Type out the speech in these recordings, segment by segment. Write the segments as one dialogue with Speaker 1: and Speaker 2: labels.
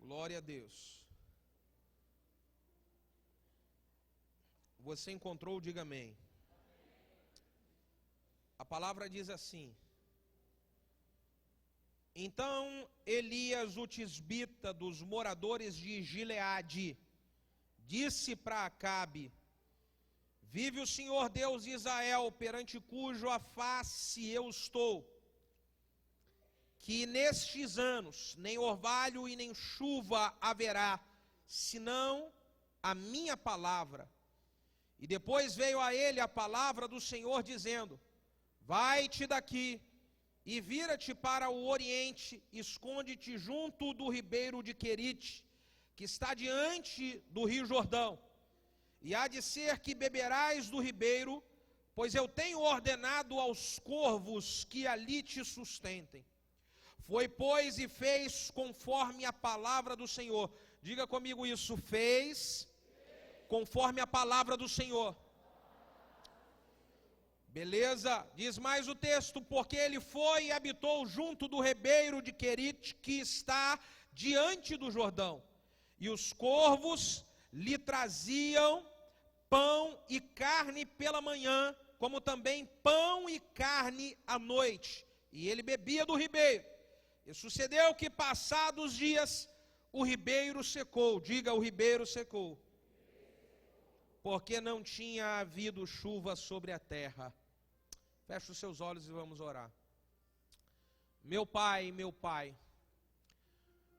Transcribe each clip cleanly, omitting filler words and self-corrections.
Speaker 1: Glória a Deus. Você encontrou, diga amém. A palavra diz assim: então Elias, o tisbita dos moradores de Gileade, disse para Acabe: vive o Senhor Deus de Israel, perante cujo a face eu estou, que nestes anos nem orvalho e nem chuva haverá, senão a minha palavra. E depois veio a ele a palavra do Senhor, dizendo: vai-te daqui e vira-te para o oriente, esconde-te junto do ribeiro de Querite, que está diante do rio Jordão. E há de ser que beberás do ribeiro, pois eu tenho ordenado aos corvos que ali te sustentem. Foi, pois, e fez conforme a palavra do Senhor. Diga comigo isso: fez conforme a palavra do Senhor. Beleza? Diz mais o texto: porque ele foi e habitou junto do ribeiro de Querite, que está diante do Jordão. E os corvos lhe traziam pão e carne pela manhã, como também pão e carne à noite. E ele bebia do ribeiro. E sucedeu que, passados dias, o ribeiro secou. Diga: o ribeiro secou, porque não tinha havido chuva sobre a terra. Feche os seus olhos e vamos orar. Meu Pai,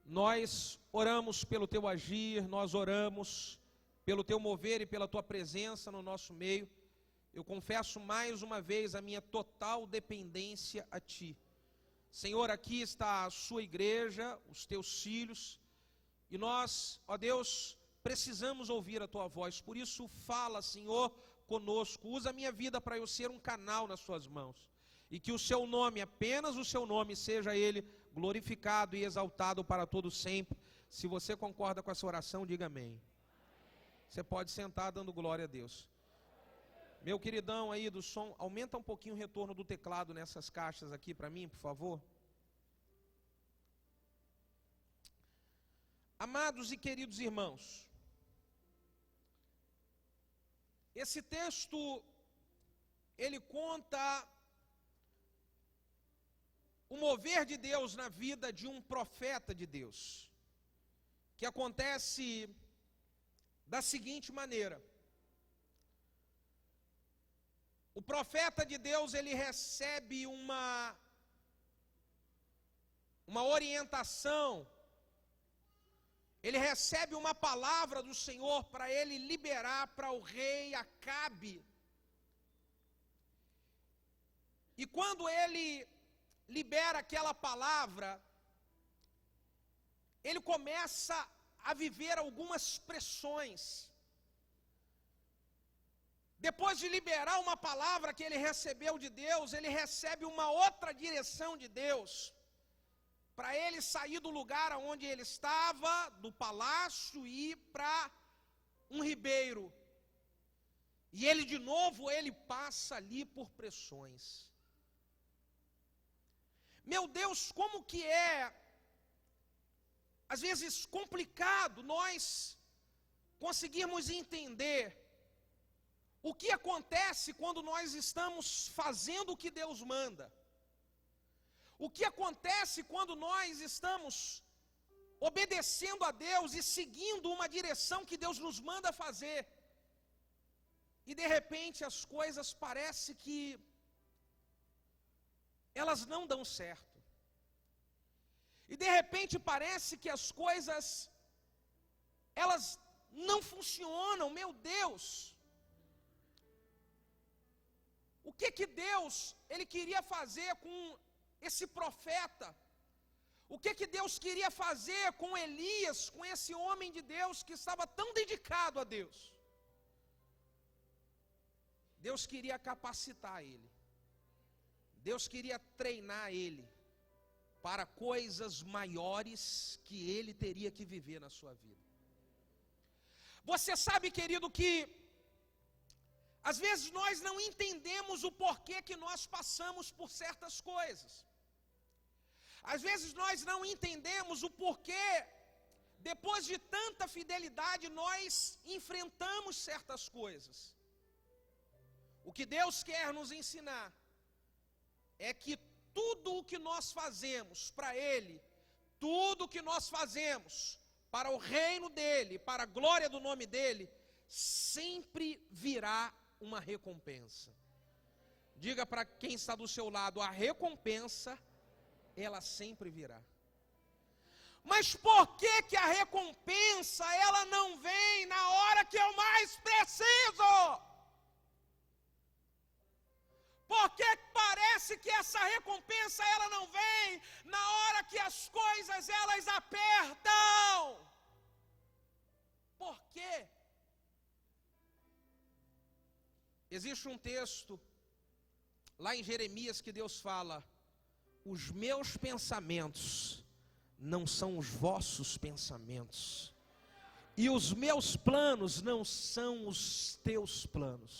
Speaker 1: nós oramos pelo Teu agir, nós oramos pelo Teu mover e pela Tua presença no nosso meio. Eu confesso mais uma vez a minha total dependência a Ti. Senhor, aqui está a Sua igreja, os Teus filhos, e nós, ó Deus, precisamos ouvir a Tua voz. Por isso, fala, Senhor, conosco. Usa a minha vida para eu ser um canal nas Suas mãos. E que o Seu nome, apenas o Seu nome, seja Ele glorificado e exaltado para todo sempre. Se você concorda com essa oração, diga amém. Você pode sentar dando glória a Deus. Meu queridão aí do som, aumenta um pouquinho o retorno do teclado nessas caixas aqui para mim, por favor. Amados e queridos irmãos, esse texto, ele conta o mover de Deus na vida de um profeta de Deus, que acontece da seguinte maneira. O profeta de Deus, ele recebe uma orientação, ele recebe uma palavra do Senhor para ele liberar para o rei Acabe. E quando ele libera aquela palavra, ele começa a viver algumas pressões. Depois de liberar uma palavra que ele recebeu de Deus, ele recebe uma outra direção de Deus, para ele sair do lugar onde ele estava, do palácio, e ir para um ribeiro. E ele de novo, ele passa ali por pressões. Meu Deus, como que é, às vezes, complicado nós conseguirmos entender o que acontece quando nós estamos fazendo o que Deus manda. O que acontece quando nós estamos obedecendo a Deus e seguindo uma direção que Deus nos manda fazer. E de repente as coisas parecem que elas não dão certo. E de repente parece que as coisas, elas não funcionam. Meu Deus! O que Deus, ele queria fazer com esse profeta? O que Deus queria fazer com Elias, com esse homem de Deus que estava tão dedicado a Deus? Deus queria capacitar ele. Deus queria treinar ele para coisas maiores que ele teria que viver na sua vida. Você sabe, querido, que às vezes nós não entendemos o porquê que nós passamos por certas coisas. Às vezes nós não entendemos o porquê depois de tanta fidelidade, nós enfrentamos certas coisas. O que Deus quer nos ensinar é que tudo o que nós fazemos para Ele, tudo o que nós fazemos para o reino dEle, para a glória do nome dEle, sempre virá uma recompensa. Diga para quem está do seu lado, a recompensa, ela sempre virá. Mas por que a recompensa, ela não vem na hora que eu mais preciso? Por que parece que essa recompensa, ela não vem na hora que as coisas, elas apertam? Por quê? Existe um texto lá em Jeremias que Deus fala: os meus pensamentos não são os vossos pensamentos, e os meus planos não são os teus planos.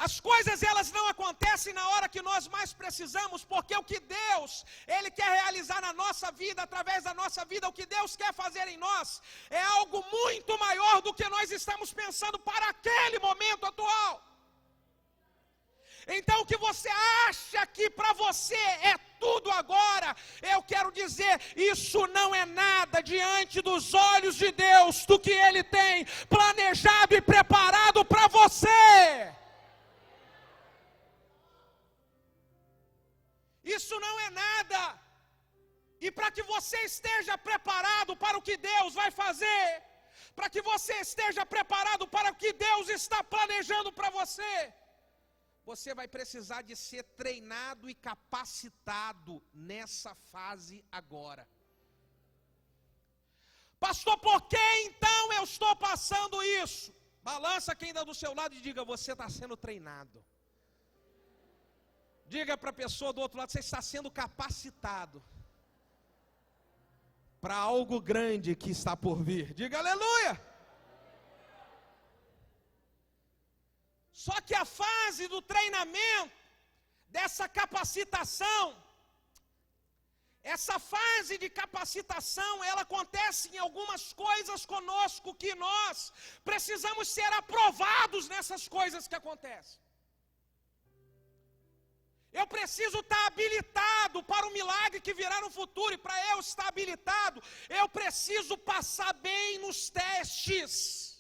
Speaker 1: As coisas, elas não acontecem na hora que nós mais precisamos, porque o que Deus, Ele quer realizar na nossa vida, através da nossa vida, o que Deus quer fazer em nós, é algo muito maior do que nós estamos pensando para aquele momento atual. Então o que você acha que para você é tudo agora, eu quero dizer, isso não é nada diante dos olhos de Deus, do que Ele tem planejado e preparado para você. Isso não é nada. E para que você esteja preparado para o que Deus vai fazer, para que você esteja preparado para o que Deus está planejando para você, você vai precisar de ser treinado e capacitado nessa fase agora. Pastor, por que então eu estou passando isso? Balança quem está do seu lado e diga: você está sendo treinado. Diga para a pessoa do outro lado: você está sendo capacitado para algo grande que está por vir. Diga aleluia. Só que a fase do treinamento, dessa capacitação, essa fase de capacitação, ela acontece em algumas coisas conosco, que nós precisamos ser aprovados nessas coisas que acontecem. Eu preciso estar habilitado para o milagre que virá no futuro, e para eu estar habilitado, eu preciso passar bem nos testes.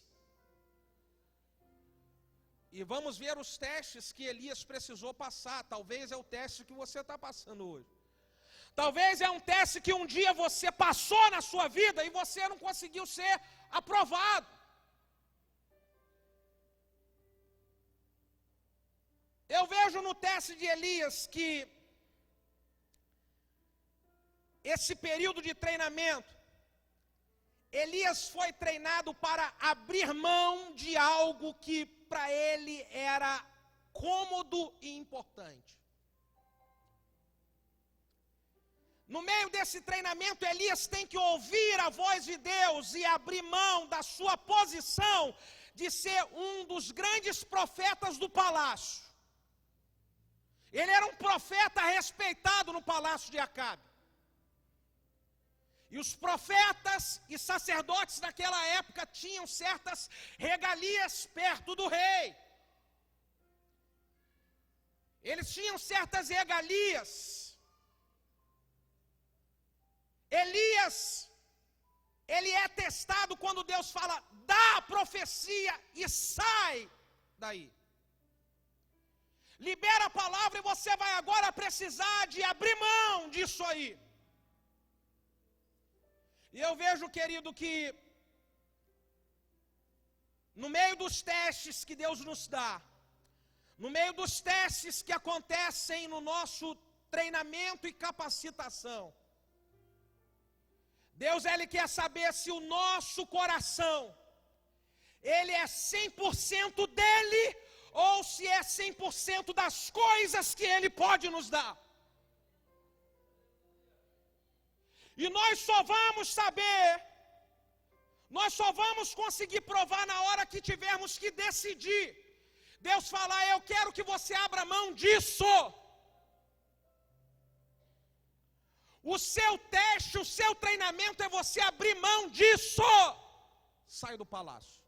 Speaker 1: E vamos ver os testes que Elias precisou passar. Talvez é o teste que você está passando hoje. Talvez é um teste que um dia você passou na sua vida e você não conseguiu ser aprovado. Eu vejo no teste de Elias que esse período de treinamento, Elias foi treinado para abrir mão de algo que para ele era cômodo e importante. No meio desse treinamento, Elias tem que ouvir a voz de Deus e abrir mão da sua posição de ser um dos grandes profetas do palácio. Ele era um profeta respeitado no palácio de Acabe. E os profetas e sacerdotes daquela época tinham certas regalias perto do rei. Eles tinham certas regalias. Elias, ele é testado quando Deus fala: dá a profecia e sai daí. Libera a palavra e você vai agora precisar de abrir mão disso aí. E eu vejo, querido, que no meio dos testes que Deus nos dá, no meio dos testes que acontecem no nosso treinamento e capacitação, Deus, Ele quer saber se o nosso coração, ele é 100% dele, ou se é 100% das coisas que Ele pode nos dar. E nós só vamos saber, nós só vamos conseguir provar na hora que tivermos que decidir. Deus falar: eu quero que você abra mão disso. O seu teste, o seu treinamento é você abrir mão disso. Sai do palácio.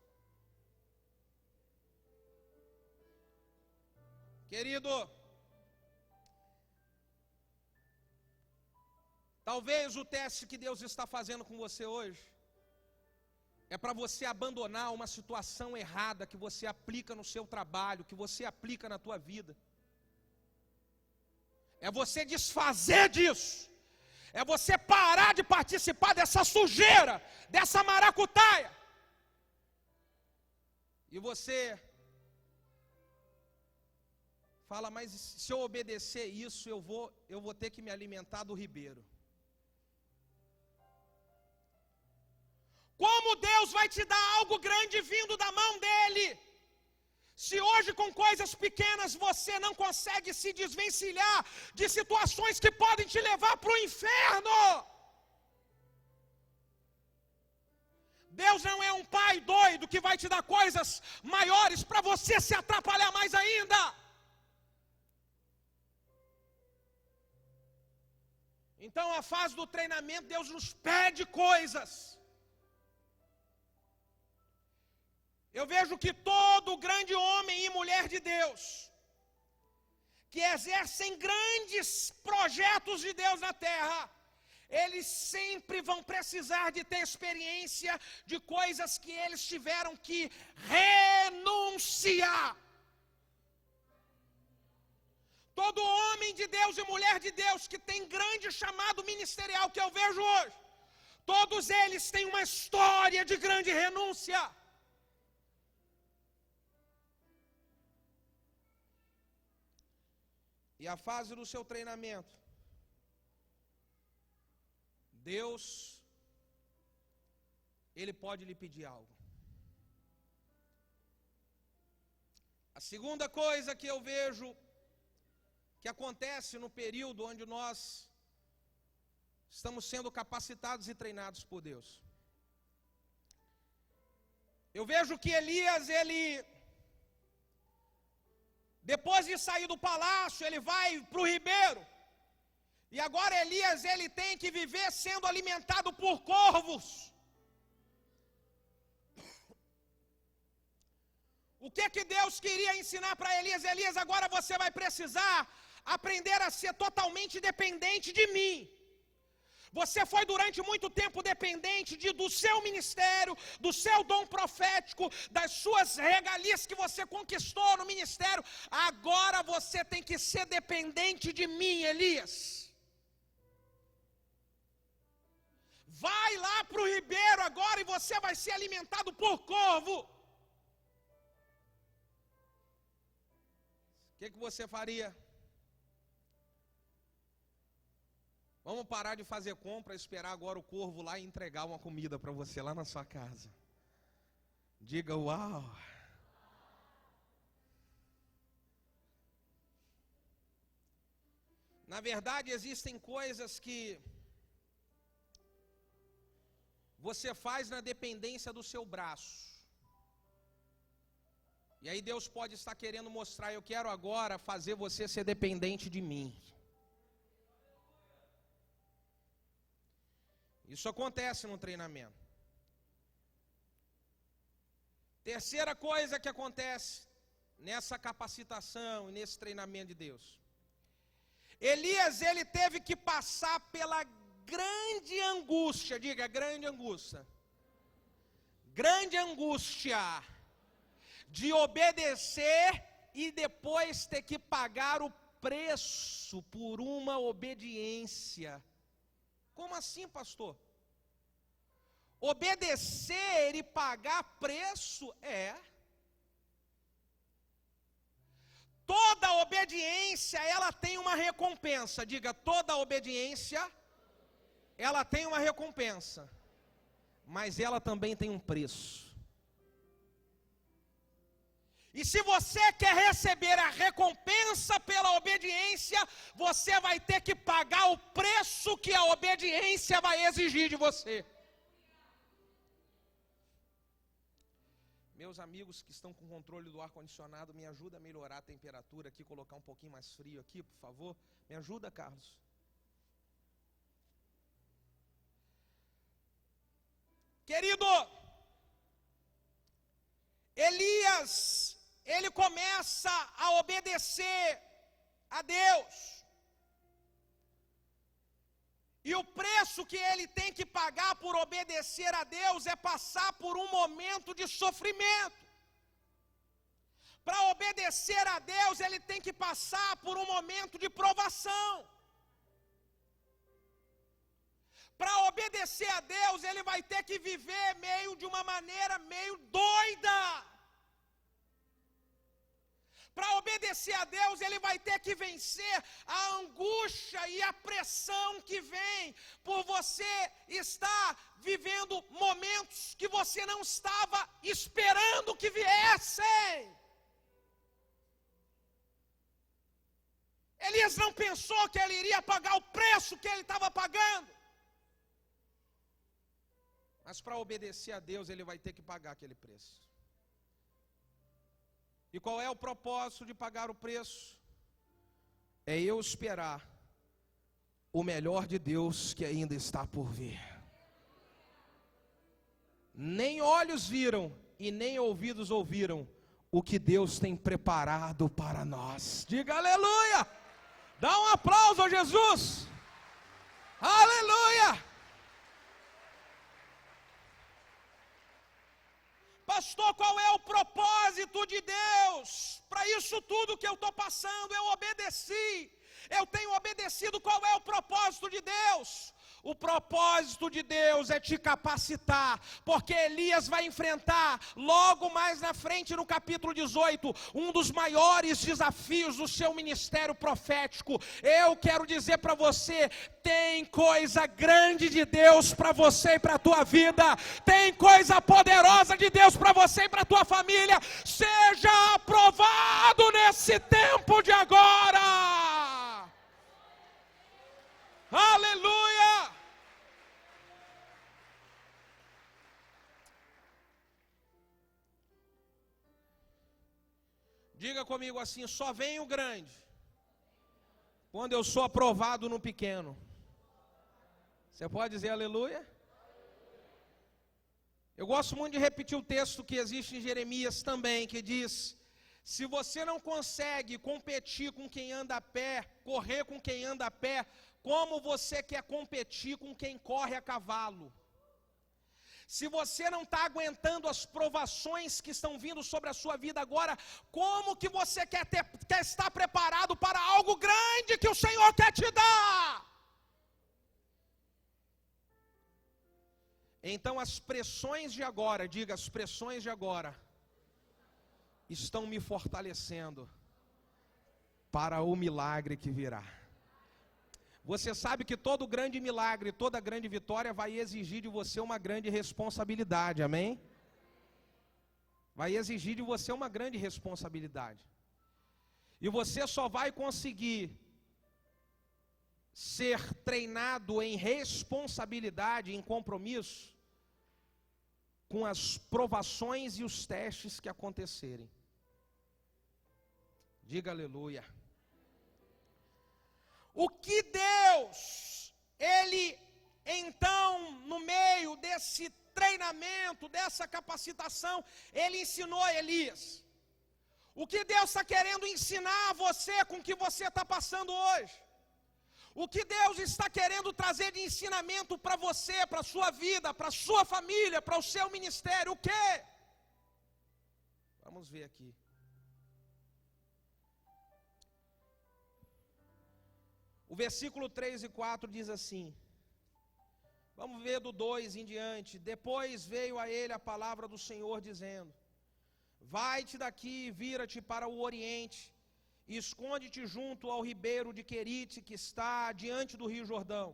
Speaker 1: Querido, talvez o teste que Deus está fazendo com você hoje é para você abandonar uma situação errada que você aplica no seu trabalho, que você aplica na tua vida. É você desfazer disso. É você parar de participar dessa sujeira, dessa maracutaia. E você fala, mas se eu obedecer isso, eu vou ter que me alimentar do ribeiro. Como Deus vai te dar algo grande vindo da mão dele? Se hoje com coisas pequenas você não consegue se desvencilhar de situações que podem te levar para o inferno. Deus não é um pai doido que vai te dar coisas maiores para você se atrapalhar mais ainda. Então a fase do treinamento, Deus nos pede coisas. Eu vejo que todo grande homem e mulher de Deus, que exercem grandes projetos de Deus na terra, eles sempre vão precisar de ter experiência de coisas que eles tiveram que renunciar. Todo homem de Deus e mulher de Deus que tem grande chamado ministerial que eu vejo hoje, todos eles têm uma história de grande renúncia. E a fase do seu treinamento, Deus, Ele pode lhe pedir algo. A segunda coisa que eu vejo que acontece no período onde nós estamos sendo capacitados e treinados por Deus. Eu vejo que Elias, depois de sair do palácio, ele vai para o ribeiro. E agora Elias, ele tem que viver sendo alimentado por corvos. O que Deus queria ensinar para Elias? Elias, agora você vai precisar aprender a ser totalmente dependente de mim. Você foi durante muito tempo dependente do seu ministério, do seu dom profético, das suas regalias que você conquistou no ministério. Agora você tem que ser dependente de mim, Elias. Vai lá para o ribeiro agora e você vai ser alimentado por corvo. O que você faria? Vamos parar de fazer compra, esperar agora o corvo lá e entregar uma comida para você lá na sua casa. Diga uau. Na verdade, existem coisas que você faz na dependência do seu braço. E aí Deus pode estar querendo mostrar, eu quero agora fazer você ser dependente de mim. Isso acontece no treinamento. Terceira coisa que acontece nessa capacitação e nesse treinamento de Deus. Elias, ele teve que passar pela grande angústia, diga grande angústia. Grande angústia de obedecer e depois ter que pagar o preço por uma obediência. Como assim, pastor? Obedecer e pagar preço Toda obediência, ela tem uma recompensa. Diga, toda obediência, ela tem uma recompensa. Mas ela também tem um preço. E se você quer receber a recompensa pela obediência, você vai ter que pagar o preço que a obediência vai exigir de você. Meus amigos que estão com controle do ar-condicionado, me ajuda a melhorar a temperatura aqui, colocar um pouquinho mais frio aqui, por favor. Me ajuda, Carlos. Querido, Elias, ele começa a obedecer a Deus. E o preço que ele tem que pagar por obedecer a Deus é passar por um momento de sofrimento. Para obedecer a Deus, ele tem que passar por um momento de provação. Para obedecer a Deus, ele vai ter que viver meio de uma maneira meio doida. Para obedecer a Deus, ele vai ter que vencer a angústia e a pressão que vem por você estar vivendo momentos que você não estava esperando que viessem. Elias não pensou que ele iria pagar o preço que ele estava pagando. Mas para obedecer a Deus, ele vai ter que pagar aquele preço. E qual é o propósito de pagar o preço? É eu esperar o melhor de Deus que ainda está por vir. Nem olhos viram e nem ouvidos ouviram o que Deus tem preparado para nós. Diga aleluia! Dá um aplauso a Jesus! Aleluia! Pastor, qual é o propósito de Deus? Para isso tudo que eu estou passando, eu obedeci. Eu tenho obedecido. Qual é o propósito de Deus? O propósito de Deus é te capacitar, porque Elias vai enfrentar, logo mais na frente, no capítulo 18, um dos maiores desafios do seu ministério profético. Eu quero dizer para você, tem coisa grande de Deus para você e para a tua vida, tem coisa poderosa de Deus para você e para a tua família. Seja aprovado nesse tempo de agora. Aleluia! Diga comigo assim: só vem o grande quando eu sou aprovado no pequeno. Você pode dizer aleluia? Eu gosto muito de repetir o texto que existe em Jeremias também, que diz: se você não consegue competir com quem anda a pé, correr com quem anda a pé, como você quer competir com quem corre a cavalo? Se você não está aguentando as provações que estão vindo sobre a sua vida agora, como que você quer estar preparado para algo grande que o Senhor quer te dar? Então as pressões de agora, diga, as pressões de agora, estão me fortalecendo para o milagre que virá. Você sabe que todo grande milagre, toda grande vitória vai exigir de você uma grande responsabilidade, amém? Vai exigir de você uma grande responsabilidade. E você só vai conseguir ser treinado em responsabilidade, em compromisso, com as provações e os testes que acontecerem. Diga aleluia. O que Deus, Ele então, no meio desse treinamento, dessa capacitação, Ele ensinou a Elias. O que Deus está querendo ensinar a você com o que você está passando hoje? O que Deus está querendo trazer de ensinamento para você, para a sua vida, para a sua família, para o seu ministério? O quê? Vamos ver aqui. O versículo 3 e 4 diz assim, vamos ver do 2 em diante. Depois veio a ele a palavra do Senhor dizendo: vai-te daqui e vira-te para o oriente, e esconde-te junto ao ribeiro de Querite, que está diante do rio Jordão.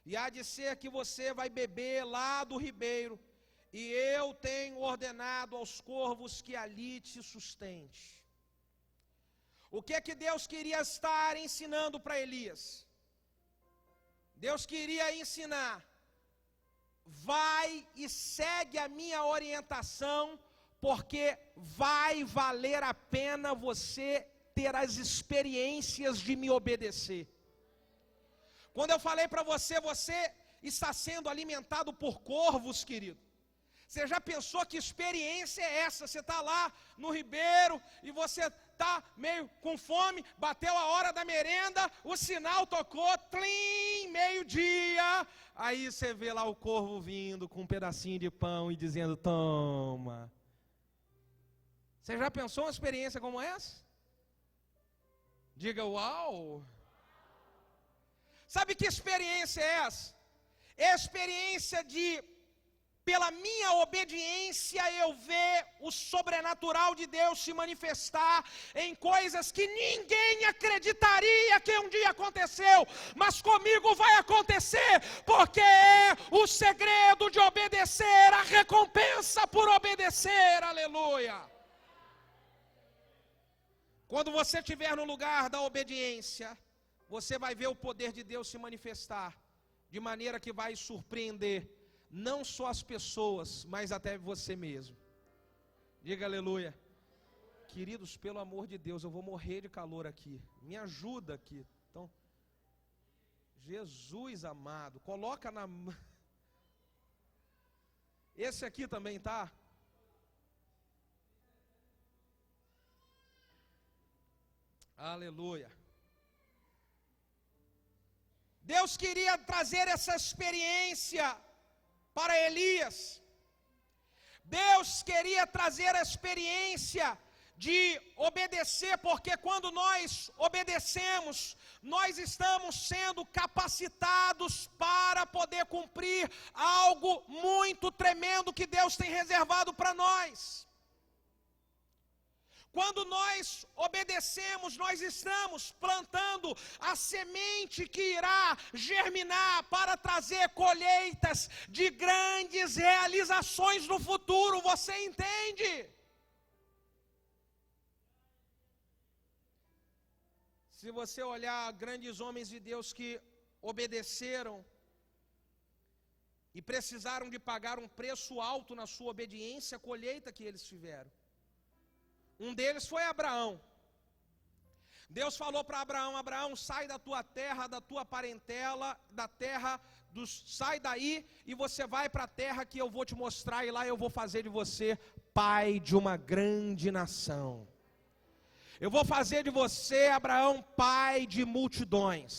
Speaker 1: E há de ser que você vai beber lá do ribeiro, e eu tenho ordenado aos corvos que ali te sustente. O que é que Deus queria estar ensinando para Elias? Deus queria ensinar: vai e segue a minha orientação, porque vai valer a pena você ter as experiências de me obedecer. Quando eu falei para você, você está sendo alimentado por corvos, querido. Você já pensou que experiência é essa? Você está lá no Ribeiro e você está meio com fome, bateu a hora da merenda, o sinal tocou, tlim, meio-dia. Aí você vê lá o corvo vindo com um pedacinho de pão e dizendo, toma. Você já pensou uma experiência como essa? Diga, uau! Sabe que experiência é essa? É a experiência de, pela minha obediência, eu ver o sobrenatural de Deus se manifestar em coisas que ninguém acreditaria que um dia aconteceu, mas comigo vai acontecer, porque é o segredo de obedecer, a recompensa por obedecer, aleluia. Quando você estiver no lugar da obediência, você vai ver o poder de Deus se manifestar, de maneira que vai surpreender, não só as pessoas, mas até você mesmo. Diga aleluia. Queridos, pelo amor de Deus, eu vou morrer de calor aqui. Me ajuda aqui. Então, Jesus amado, coloca na... Esse aqui também tá? Aleluia. Deus queria trazer essa experiência para Elias. Deus queria trazer a experiência de obedecer, porque quando nós obedecemos, nós estamos sendo capacitados para poder cumprir algo muito tremendo que Deus tem reservado para nós. Quando nós obedecemos, nós estamos plantando a semente que irá germinar para trazer colheitas de grandes realizações no futuro, você entende? Se você olhar grandes homens de Deus que obedeceram e precisaram de pagar um preço alto na sua obediência, a colheita que eles tiveram. Um deles foi Abraão. Deus falou para Abraão, Abraão, sai da tua terra, da tua parentela, da terra sai daí e você vai para a terra que eu vou te mostrar e lá eu vou fazer de você pai de uma grande nação. Eu vou fazer de você, Abraão, pai de multidões.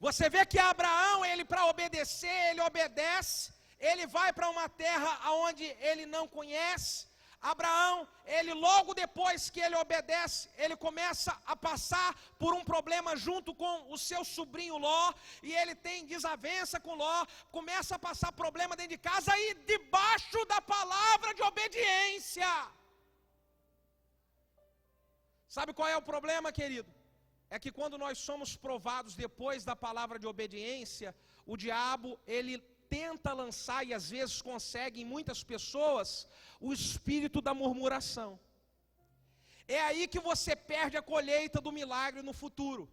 Speaker 1: Você vê que Abraão, ele para obedecer, ele obedece, ele vai para uma terra onde ele não conhece. Abraão, ele logo depois que ele obedece, ele começa a passar por um problema junto com o seu sobrinho Ló, e ele tem desavença com Ló, começa a passar problema dentro de casa, e debaixo da palavra de obediência. Sabe qual é o problema, querido? É que quando nós somos provados depois da palavra de obediência, o diabo, ele tenta lançar, e às vezes consegue em muitas pessoas, o espírito da murmuração. É aí que você perde a colheita do milagre no futuro.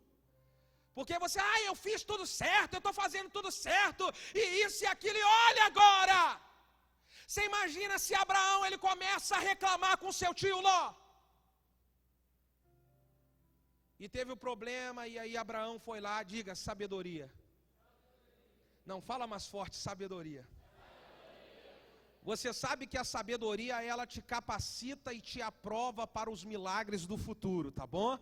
Speaker 1: Porque você, eu fiz tudo certo, eu estou fazendo tudo certo, e isso e aquilo, e olha agora! Você imagina se Abraão, ele começa a reclamar com seu tio Ló. E teve o problema, e aí Abraão foi lá, diga, sabedoria. Não, fala mais forte, sabedoria. Você sabe que a sabedoria, ela te capacita e te aprova para os milagres do futuro, tá bom?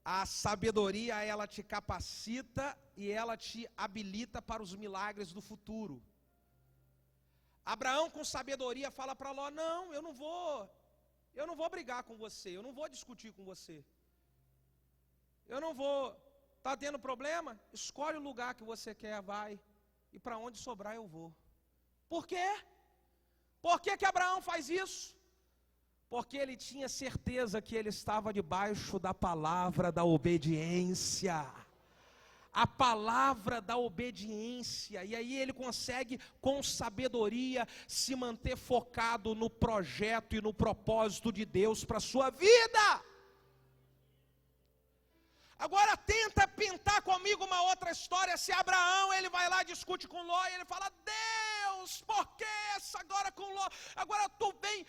Speaker 1: A sabedoria, ela te capacita e ela te habilita para os milagres do futuro. Abraão, com sabedoria, fala para Ló, não, eu não vou brigar com você, eu não vou discutir com você. Eu não vou, tá tendo problema? Escolhe o lugar que você quer, vai, e para onde sobrar eu vou. Por quê? Por que que Abraão faz isso? Porque ele tinha certeza que ele estava debaixo da palavra da obediência. A palavra da obediência, e aí ele consegue com sabedoria se manter focado no projeto e no propósito de Deus para a sua vida. Agora tenta pintar comigo uma outra história. Se Abraão, ele vai lá, discute com Ló, e ele fala, Deus, por que essa agora com Ló? Agora tu vem,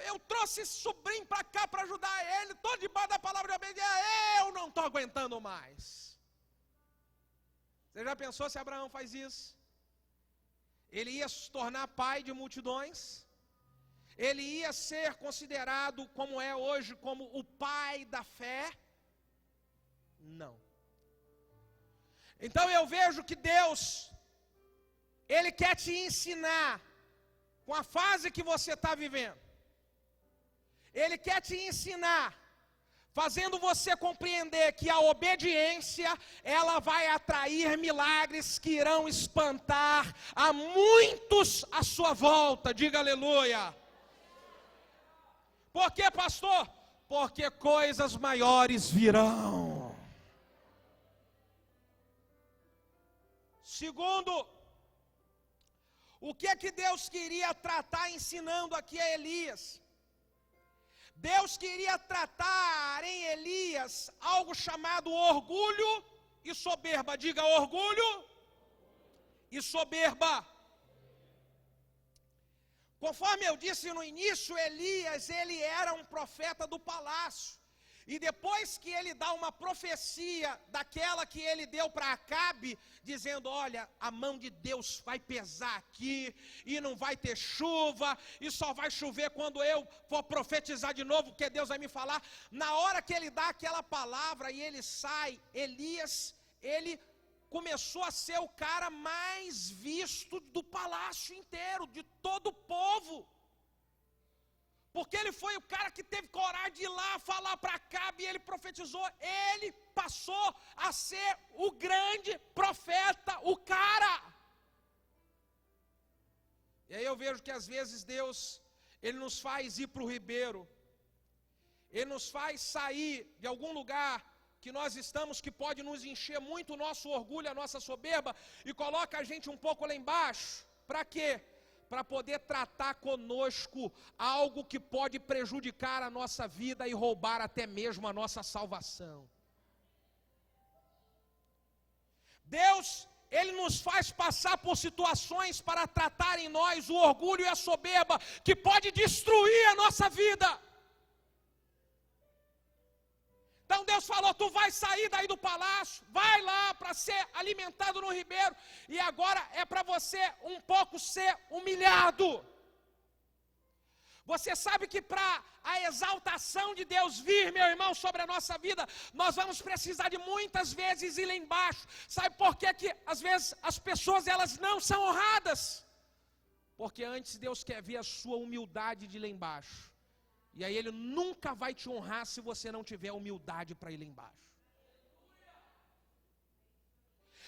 Speaker 1: eu trouxe esse sobrinho para cá para ajudar ele, estou debaixo da palavra de obediência, eu não estou aguentando mais. Você já pensou se Abraão faz isso? ele ia se tornar pai de multidões, ele ia ser considerado como é hoje, como o pai da fé? Não. Então eu vejo que Deus, Ele quer te ensinar, com a fase que você está vivendo, Ele quer te ensinar, fazendo você compreender que a obediência, ela vai atrair milagres que irão espantar a muitos à sua volta. Diga aleluia. Por quê, pastor? Porque coisas maiores virão. Segundo, o que é que Deus queria tratar ensinando aqui a Elias? Deus queria tratar em Elias algo chamado orgulho e soberba. Diga orgulho e soberba. Conforme eu disse no início, Elias, ele era um profeta do palácio. E depois que ele dá uma profecia daquela que ele deu para Acabe, dizendo, olha, a mão de Deus vai pesar aqui, e não vai ter chuva, e só vai chover quando eu for profetizar de novo, porque Deus vai me falar. Na hora que ele dá aquela palavra e ele sai, Elias, ele começou a ser o cara mais visto do palácio inteiro, de todo o povo. Porque ele foi o cara que teve coragem de ir lá falar para Acabe, e ele profetizou. Ele passou a ser o grande profeta, o cara. E aí eu vejo que às vezes Deus, Ele nos faz ir para o ribeiro, Ele nos faz sair de algum lugar que nós estamos, que pode nos encher muito o nosso orgulho, a nossa soberba, e coloca a gente um pouco lá embaixo. Para quê? Para poder tratar conosco algo que pode prejudicar a nossa vida e roubar até mesmo a nossa salvação. Deus, Ele nos faz passar por situações para tratar em nós o orgulho e a soberba, que pode destruir a nossa vida. Então Deus falou, tu vai sair daí do palácio, vai lá para ser alimentado no ribeiro, e agora é para você um pouco ser humilhado. Você sabe que para a exaltação de Deus vir, meu irmão, sobre a nossa vida, nós vamos precisar de muitas vezes ir lá embaixo. Sabe por que às vezes as pessoas, elas não são honradas? Porque antes Deus quer ver a sua humildade de lá embaixo. E aí Ele nunca vai te honrar se você não tiver humildade para ir lá embaixo.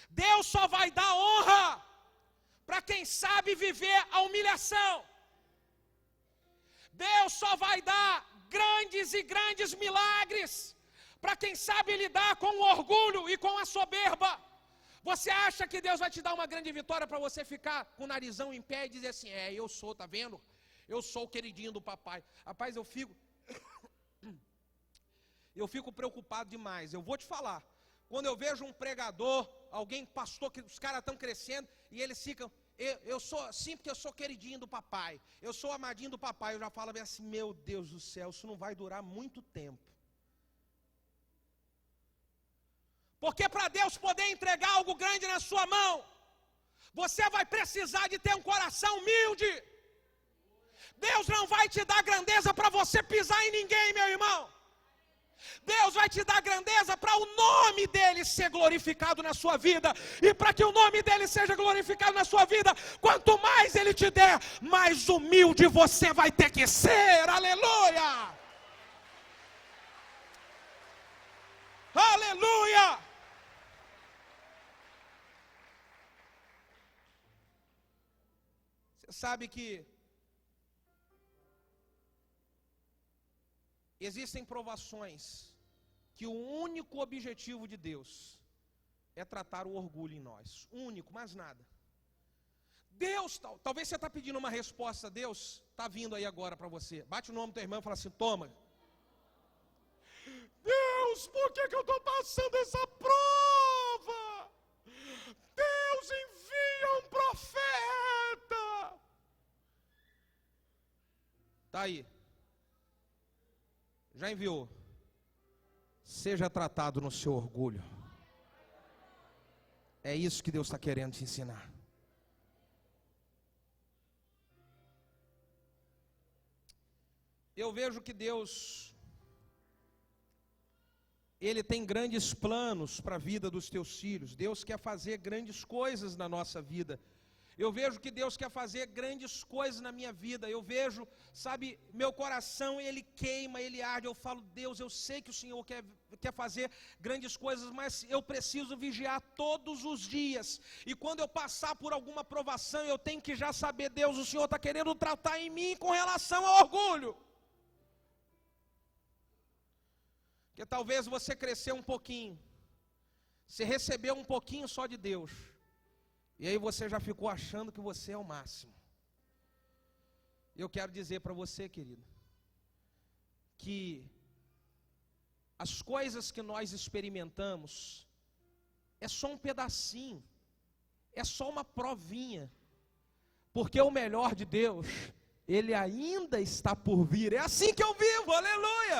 Speaker 1: Deus só vai dar honra para quem sabe viver a humilhação. Deus só vai dar grandes e grandes milagres para quem sabe lidar com o orgulho e com a soberba. Você acha que Deus vai te dar uma grande vitória para você ficar com o narizão em pé e dizer assim, eu sou, tá vendo? Eu sou o queridinho do papai. Rapaz, eu fico preocupado demais. Eu vou te falar. Quando eu vejo um pregador, alguém, pastor, que os caras estão crescendo, e eles ficam, eu sou assim porque eu sou queridinho do papai. Eu sou amadinho do papai. Eu já falo bem assim, meu Deus do céu, isso não vai durar muito tempo. Porque para Deus poder entregar algo grande na sua mão, você vai precisar de ter um coração humilde. Deus não vai te dar grandeza para você pisar em ninguém, meu irmão. Deus vai te dar grandeza para o nome dEle ser glorificado na sua vida. E para que o nome dEle seja glorificado na sua vida, quanto mais Ele te der, mais humilde você vai ter que ser. Aleluia! Aleluia! Você sabe que existem provações que o único objetivo de Deus é tratar o orgulho em nós. Único, mais nada. Deus, talvez você está pedindo uma resposta a Deus, está vindo aí agora para você. Bate o nome do teu irmão e fala assim, toma. Deus, por que eu estou passando essa prova? Deus envia um profeta. Está aí. Já enviou. Seja tratado no seu orgulho. É isso que Deus está querendo te ensinar. eu vejo que Deus, Ele tem grandes planos para a vida dos teus filhos. Deus quer fazer grandes coisas na nossa vida. Eu vejo que Deus quer fazer grandes coisas na minha vida. Eu vejo, sabe, meu coração, ele queima, ele arde. Eu falo, Deus, eu sei que o Senhor quer fazer grandes coisas, mas eu preciso vigiar todos os dias. E quando eu passar por alguma provação, eu tenho que já saber, Deus, o Senhor está querendo tratar em mim com relação ao orgulho. Porque talvez você cresceu um pouquinho, você recebeu um pouquinho só de Deus, e aí você já ficou achando que você é o máximo. Eu quero dizer para você, querido, que as coisas que nós experimentamos é só um pedacinho, é só uma provinha, porque o melhor de Deus, Ele ainda está por vir. É assim que eu vivo, aleluia.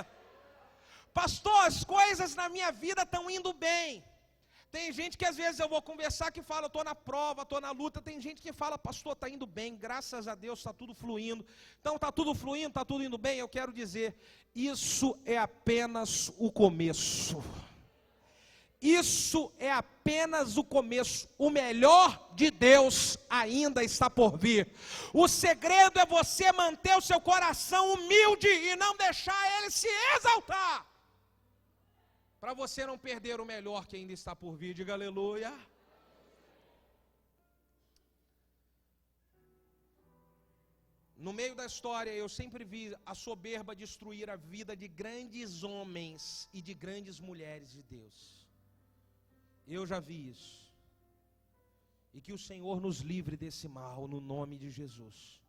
Speaker 1: Pastor, as coisas na minha vida estão indo bem. Tem gente que às vezes eu vou conversar que fala, estou na prova, estou na luta. Tem gente que fala, pastor, está indo bem, graças a Deus está tudo fluindo. Então está tudo fluindo, está tudo indo bem. Eu quero dizer, isso é apenas o começo. Isso é apenas o começo. O melhor de Deus ainda está por vir. O segredo é você manter o seu coração humilde e não deixar ele se exaltar, para você não perder o melhor que ainda está por vir. Diga aleluia. No meio da história, eu sempre vi a soberba destruir a vida de grandes homens e de grandes mulheres de Deus. Eu já vi isso. E que o Senhor nos livre desse mal, no nome de Jesus.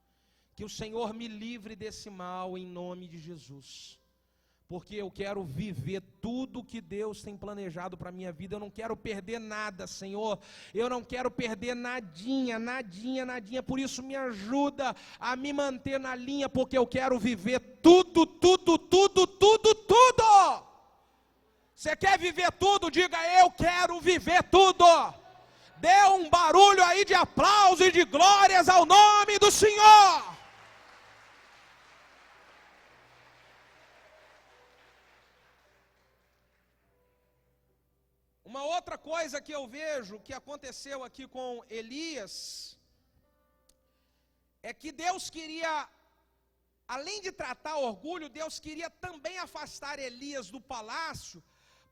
Speaker 1: Que o Senhor me livre desse mal, em nome de Jesus. Porque eu quero viver tudo que Deus tem planejado para a minha vida. Eu não quero perder nada, Senhor. Eu não quero perder nadinha, nadinha, nadinha. Por isso me ajuda a me manter na linha, porque eu quero viver tudo, tudo, tudo, tudo, tudo. Você quer viver tudo? Diga, eu quero viver tudo. Dê um barulho aí de aplauso e de glórias ao nome do Senhor. Uma outra coisa que eu vejo que aconteceu aqui com Elias, é que Deus queria, além de tratar orgulho, Deus queria também afastar Elias do palácio,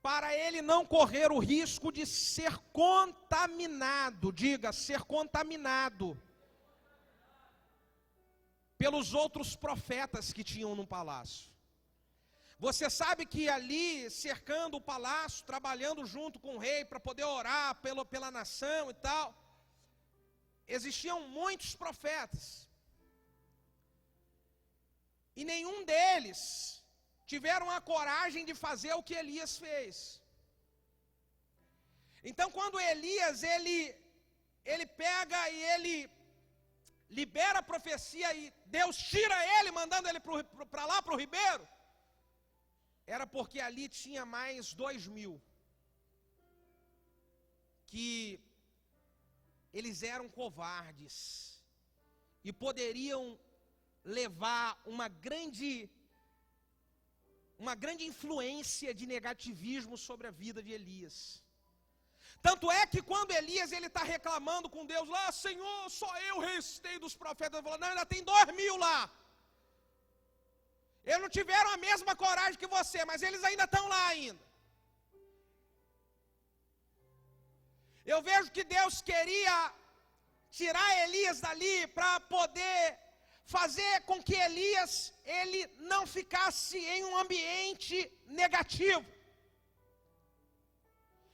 Speaker 1: para ele não correr o risco de ser contaminado, diga, ser contaminado, pelos outros profetas que tinham no palácio. Você sabe que ali, cercando o palácio, trabalhando junto com o rei, para poder orar pela nação e tal, existiam muitos profetas, e nenhum deles tiveram a coragem de fazer o que Elias fez. Então, quando Elias, ele pega e ele libera a profecia, e Deus tira ele, mandando ele para lá, para o ribeiro, era porque ali tinha mais 2.000, que eles eram covardes, e poderiam levar uma grande influência de negativismo sobre a vida de Elias. Tanto é que quando Elias está reclamando com Deus lá, Senhor, só eu restei dos profetas, ele falou, não, ainda tem 2.000 lá. Eles não tiveram a mesma coragem que você, mas eles ainda estão lá ainda. Eu vejo que Deus queria tirar Elias dali para poder fazer com que Elias, ele não ficasse em um ambiente negativo.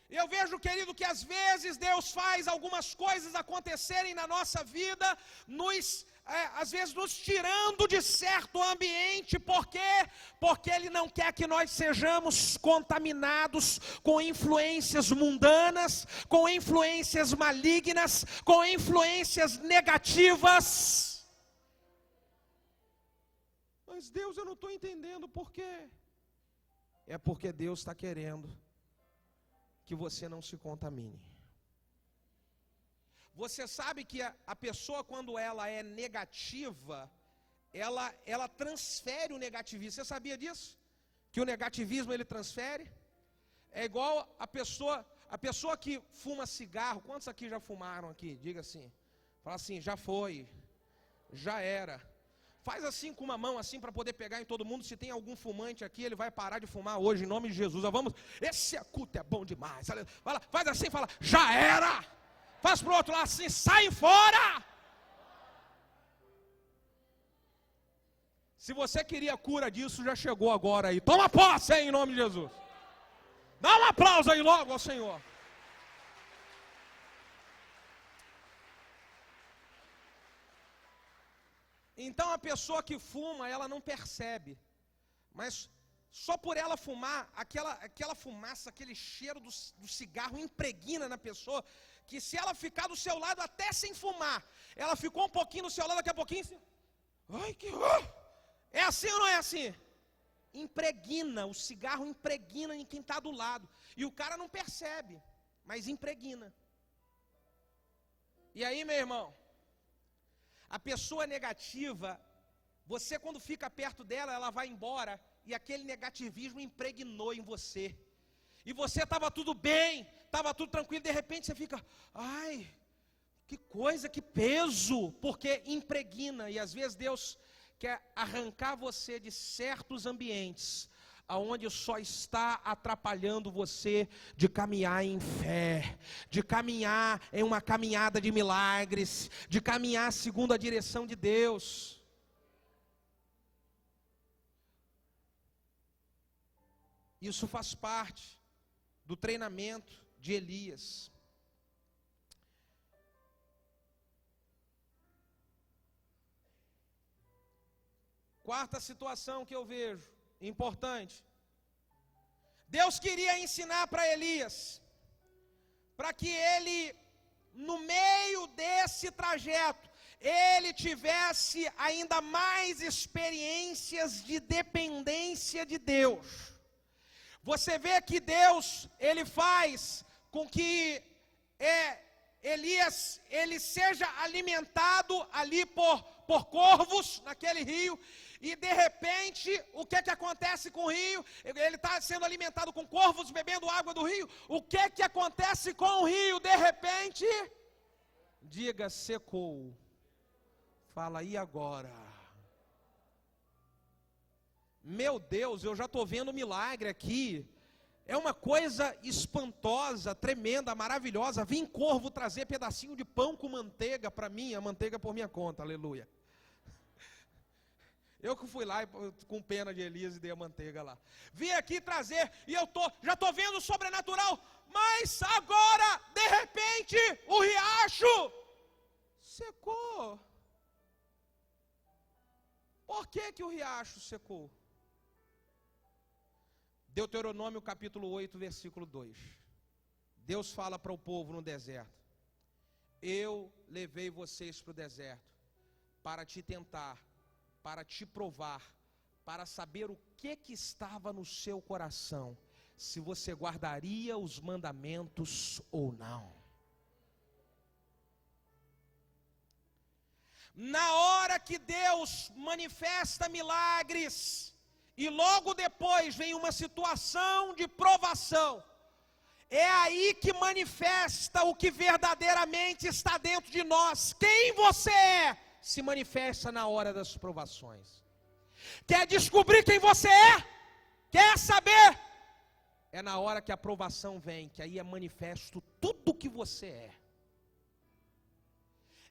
Speaker 1: Eu vejo, querido, que às vezes Deus faz algumas coisas acontecerem na nossa vida, às vezes nos tirando de certo ambiente. Por quê? Porque Ele não quer que nós sejamos contaminados com influências mundanas, com influências malignas, com influências negativas. Mas Deus, eu não estou entendendo por quê. É porque Deus está querendo que você não se contamine. Você sabe que a pessoa, quando ela é negativa, ela transfere o negativismo. Você sabia disso? Que o negativismo ele transfere? É igual a pessoa que fuma cigarro. Quantos aqui já fumaram aqui? Diga assim. Fala assim, já foi, já era. Faz assim com uma mão assim para poder pegar em todo mundo. Se tem algum fumante aqui, ele vai parar de fumar hoje em nome de Jesus. Vamos, esse culto é bom demais. Fala, faz assim, fala, já era. Faz pro outro lado assim, sai fora. Se você queria cura disso, já chegou agora aí. Toma posse aí em nome de Jesus. Dá um aplauso aí logo ao Senhor. Então a pessoa que fuma, ela não percebe. Mas só por ela fumar, aquela fumaça, aquele cheiro do cigarro impregna na pessoa, que se ela ficar do seu lado até sem fumar, ela ficou um pouquinho do seu lado, daqui a pouquinho, assim, ai que... É assim ou não é assim? Impregna, o cigarro impregna em quem está do lado. E o cara não percebe, mas impregna. E aí, meu irmão, a pessoa negativa, você quando fica perto dela, ela vai embora e aquele negativismo impregnou em você. E você estava tudo bem, estava tudo tranquilo, de repente você fica, ai, que coisa, que peso, porque impregna. E às vezes Deus quer arrancar você de certos ambientes, aonde só está atrapalhando você de caminhar em fé, de caminhar em uma caminhada de milagres, de caminhar segundo a direção de Deus. Isso faz parte do treinamento de Elias. Quarta situação que eu vejo, importante. Deus queria ensinar para Elias, para que ele, no meio desse trajeto, ele tivesse ainda mais experiências de dependência de Deus. Você vê que Deus, ele faz com que Elias, ele seja alimentado ali por corvos naquele rio. E de repente, o que acontece com o rio? Ele está sendo alimentado com corvos, bebendo água do rio. O que acontece com o rio? De repente, diga, secou. Fala, e agora? Meu Deus, eu já estou vendo milagre aqui. É uma coisa espantosa, tremenda, maravilhosa. Vim corvo trazer pedacinho de pão com manteiga para mim, a manteiga por minha conta, aleluia. Eu que fui lá com pena de Elias e dei a manteiga lá. Vim aqui trazer e já estou vendo o sobrenatural. Mas agora, de repente, o riacho secou. Por que o riacho secou? Deuteronômio capítulo 8, versículo 2. Deus fala para o povo no deserto. Eu levei vocês para o deserto para te tentar, para te provar, para saber o que estava no seu coração, se você guardaria os mandamentos ou não. Na hora que Deus manifesta milagres, e logo depois vem uma situação de provação, é aí que manifesta o que verdadeiramente está dentro de nós. Quem você é, se manifesta na hora das provações. Quer descobrir quem você é? Quer saber? É na hora que a provação vem, que aí é manifesto tudo o que você é.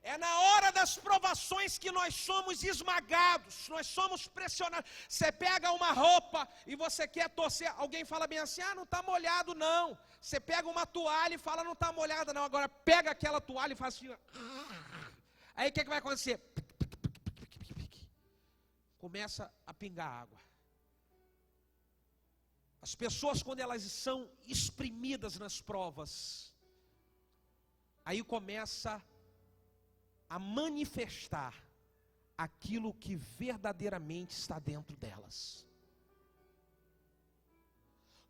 Speaker 1: É na hora das provações que nós somos esmagados, nós somos pressionados. Você pega uma roupa e você quer torcer, alguém fala bem assim, não está molhado não. Você pega uma toalha e fala, não está molhada não. Agora pega aquela toalha e faz assim, aí o que vai acontecer? Começa a pingar água. As pessoas, quando elas são exprimidas nas provas, aí começa a manifestar aquilo que verdadeiramente está dentro delas.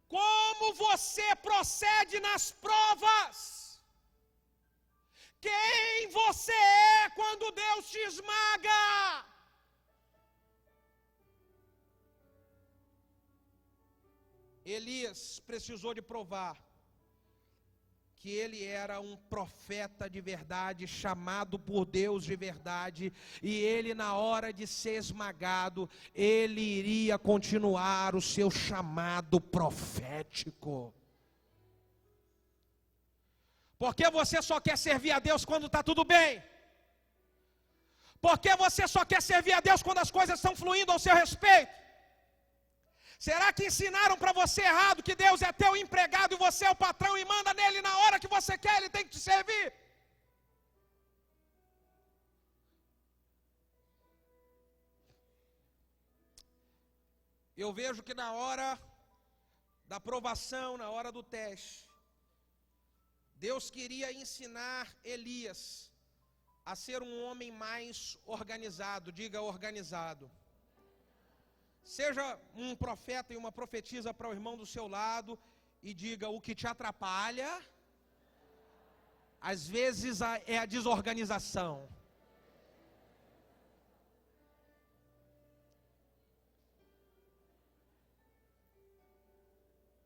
Speaker 1: Como você procede nas provas? Quem você é quando Deus te esmaga? Elias precisou de provar que ele era um profeta de verdade, chamado por Deus de verdade, e ele, na hora de ser esmagado, ele iria continuar o seu chamado profético. Porque você só quer servir a Deus quando está tudo bem? Porque você só quer servir a Deus quando as coisas estão fluindo ao seu respeito? Será que ensinaram para você errado que Deus é teu empregado e você é o patrão e manda nele na hora que você quer, ele tem que te servir? Eu vejo que na hora da provação, na hora do teste, Deus queria ensinar Elias a ser um homem mais organizado. Diga organizado. Seja um profeta e uma profetisa para o irmão do seu lado e diga: o que te atrapalha, às vezes é a desorganização.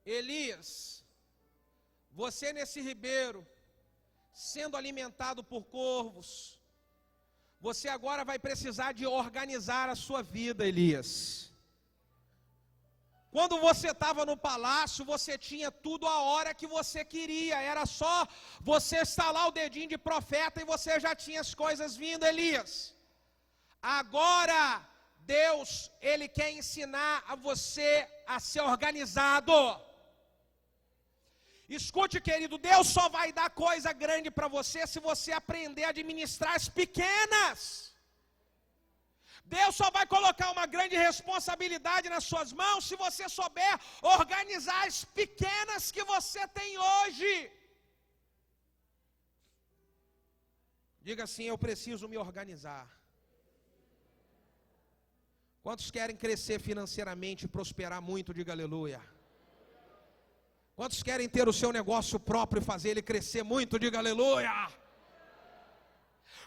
Speaker 1: Elias, você nesse ribeiro, sendo alimentado por corvos, você agora vai precisar de organizar a sua vida, Elias. Quando você estava no palácio, você tinha tudo a hora que você queria, era só você estalar o dedinho de profeta e você já tinha as coisas vindo, Elias. Agora, Deus, Ele quer ensinar a você a ser organizado. Escute, querido, Deus só vai dar coisa grande para você se você aprender a administrar as pequenas. Deus só vai colocar uma grande responsabilidade nas suas mãos se você souber organizar as pequenas que você tem hoje. Diga assim: eu preciso me organizar. Quantos querem crescer financeiramente e prosperar muito? Diga aleluia. Quantos querem ter o seu negócio próprio e fazer ele crescer muito? Diga aleluia.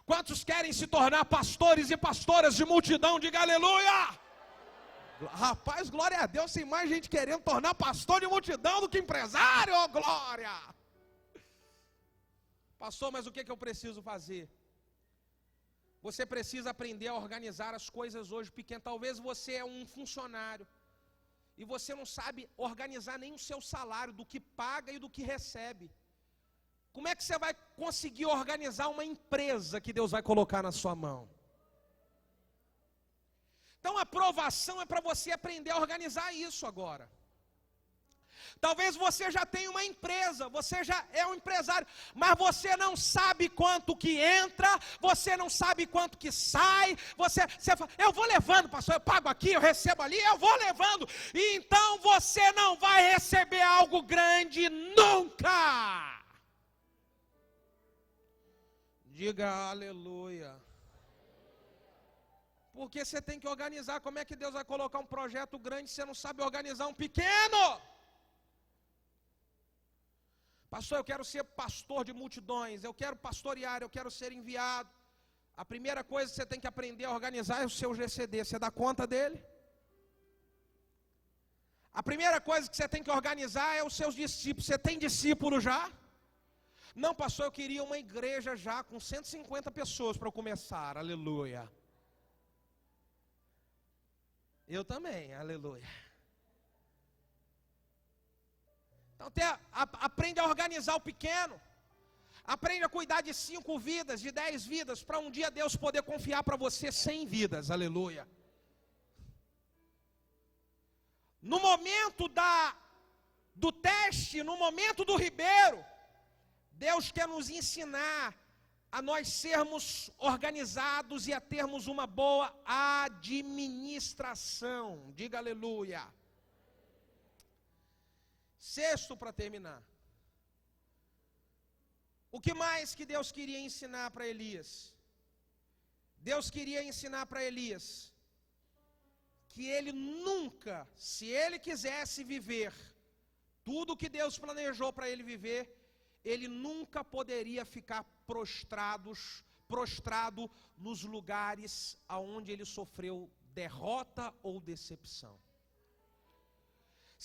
Speaker 1: Quantos querem se tornar pastores e pastoras de multidão? Diga aleluia. Rapaz, glória a Deus, tem mais gente querendo tornar pastor de multidão do que empresário, oh, glória. Pastor, mas o que eu preciso fazer? Você precisa aprender a organizar as coisas hoje pequenas. Talvez você é um funcionário e você não sabe organizar nem o seu salário, do que paga e do que recebe. Como é que você vai conseguir organizar uma empresa que Deus vai colocar na sua mão? Então a aprovação é para você aprender a organizar isso agora. Talvez você já tenha uma empresa, você já é um empresário, mas você não sabe quanto que entra, você não sabe quanto que sai, você fala: eu vou levando, pastor, eu pago aqui, eu recebo ali, eu vou levando. E então você não vai receber algo grande nunca. Diga aleluia. Porque você tem que organizar. Como é que Deus vai colocar um projeto grande se você não sabe organizar um pequeno? Pastor, eu quero ser pastor de multidões, eu quero pastorear, eu quero ser enviado. A primeira coisa que você tem que aprender a organizar é o seu GCD. Você dá conta dele? A primeira coisa que você tem que organizar é os seus discípulos. Você tem discípulo já? Não, pastor, eu queria uma igreja já com 150 pessoas para eu começar, aleluia. Eu também, aleluia. Então aprende a organizar o pequeno. Aprende a cuidar de 5 vidas, de 10 vidas, para um dia Deus poder confiar para você 100 vidas, aleluia. No momento do teste, no momento do ribeiro, Deus quer nos ensinar a nós sermos organizados e a termos uma boa administração. Diga aleluia. Sexto, para terminar. O que mais que Deus queria ensinar para Elias? Deus queria ensinar para Elias que ele nunca, se ele quisesse viver tudo o que Deus planejou para ele viver, ele nunca poderia ficar prostrado nos lugares aonde ele sofreu derrota ou decepção.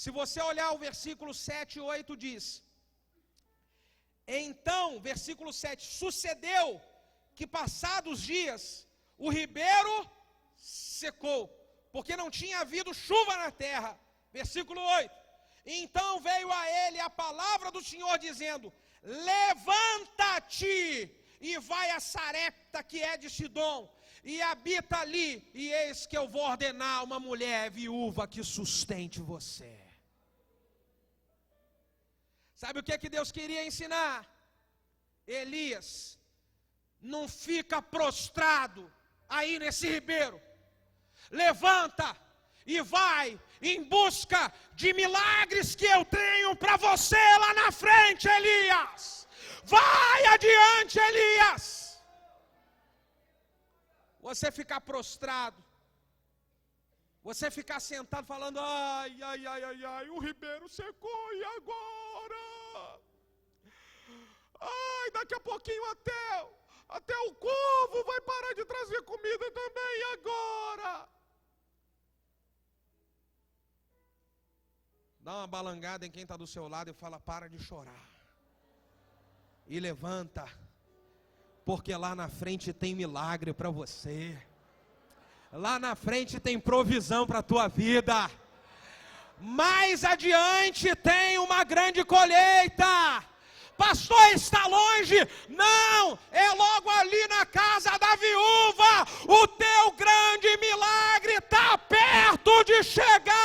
Speaker 1: Se você olhar o versículo 7 e 8 diz: então, versículo 7, sucedeu que passados dias o ribeiro secou, porque não tinha havido chuva na terra. Versículo 8, então veio a ele a palavra do Senhor dizendo: levanta-te e vai a Sarepta, que é de Sidom, e habita ali, e eis que eu vou ordenar uma mulher viúva que sustente você. Sabe o que Deus queria ensinar? Elias, não fica prostrado aí nesse ribeiro. Levanta e vai em busca de milagres que eu tenho para você lá na frente, Elias. Vai adiante, Elias. Você ficar prostrado, você ficar sentado falando: ai, ai, ai, ai, ai, o ribeiro secou, e agora? Ai, daqui a pouquinho até o corvo vai parar de trazer comida também, e agora? Dá uma balangada em quem está do seu lado e fala: para de chorar. E levanta, porque lá na frente tem milagre para você. Lá na frente tem provisão para a tua vida. Mais adiante tem uma grande colheita. Pastor, está longe? Não, é logo ali na casa da viúva. O teu grande milagre está perto de chegar.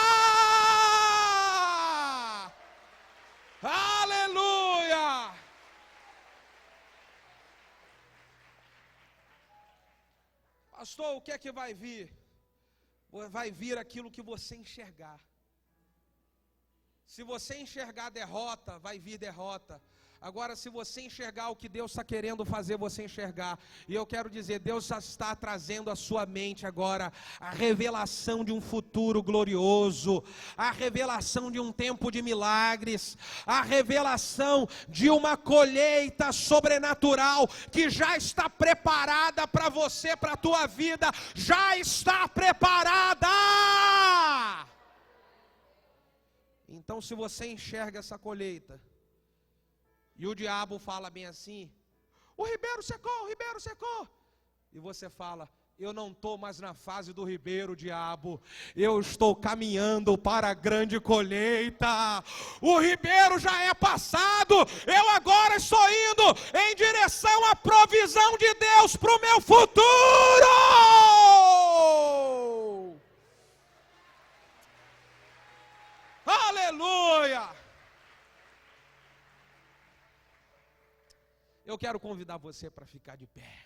Speaker 1: Aleluia! Pastor, o que é que vai vir? Vai vir aquilo que você enxergar. Se você enxergar derrota, vai vir derrota. Agora, se você enxergar o que Deus está querendo fazer você enxergar, e eu quero dizer, Deus já está trazendo à sua mente agora a revelação de um futuro glorioso, a revelação de um tempo de milagres, a revelação de uma colheita sobrenatural que já está preparada para você, para a tua vida, já está preparada. Então, se você enxerga essa colheita, e o diabo fala bem assim: o ribeiro secou, o ribeiro secou. E você fala: eu não estou mais na fase do ribeiro, diabo. Eu estou caminhando para a grande colheita. O ribeiro já é passado. Eu agora estou indo em direção à provisão de Deus para o meu futuro. Aleluia! Eu quero convidar você para ficar de pé.